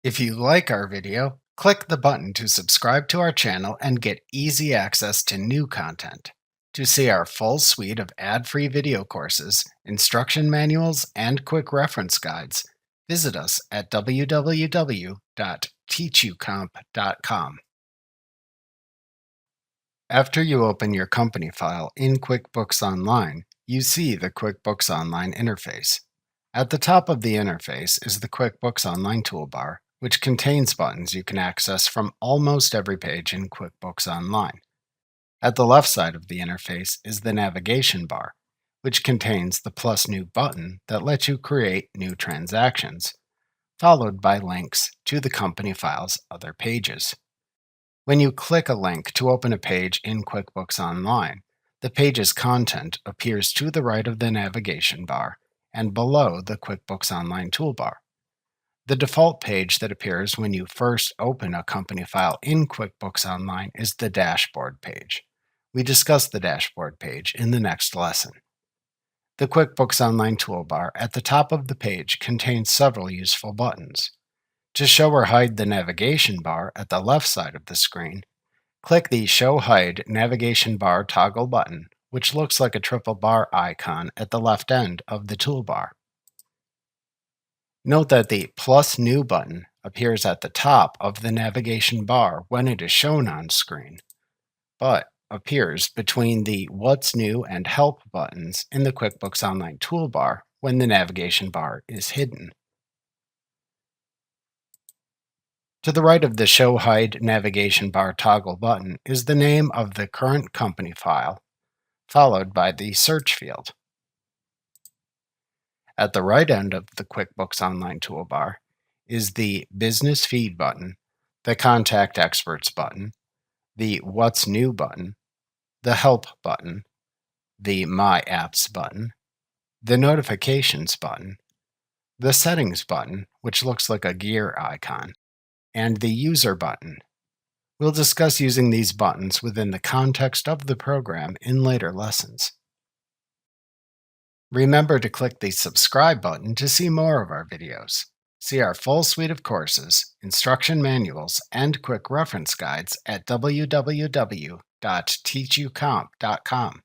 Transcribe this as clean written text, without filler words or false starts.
If you like our video, click the button to subscribe to our channel and get easy access to new content. To see our full suite of ad-free video courses, instruction manuals, and quick reference guides, visit us at www.teachucomp.com. After you open your company file in QuickBooks Online, you see the QuickBooks Online interface. At the top of the interface is the QuickBooks Online toolbar, which contains buttons you can access from almost every page in QuickBooks Online. At the left side of the interface is the navigation bar, which contains the plus new button that lets you create new transactions, followed by links to the company file's other pages. When you click a link to open a page in QuickBooks Online, the page's content appears to the right of the navigation bar and below the QuickBooks Online toolbar. The default page that appears when you first open a company file in QuickBooks Online is the dashboard page. We discuss the dashboard page in the next lesson. The QuickBooks Online toolbar at the top of the page contains several useful buttons. To show or hide the navigation bar at the left side of the screen, click the Show Hide Navigation Bar toggle button, which looks like a triple bar icon at the left end of the toolbar. Note that the Plus New button appears at the top of the navigation bar when it is shown on screen, but appears between the What's New and Help buttons in the QuickBooks Online toolbar when the navigation bar is hidden. To the right of the Show Hide Navigation Bar toggle button is the name of the current company file, followed by the search field. At the right end of the QuickBooks Online toolbar is the Business Feed button, the Contact Experts button, the What's New button, the Help button, the My Apps button, the Notifications button, the Settings button, which looks like a gear icon, and the User button. We'll discuss using these buttons within the context of the program in later lessons. Remember to click the subscribe button to see more of our videos. See our full suite of courses, instruction manuals, and quick reference guides at www.teachucomp.com.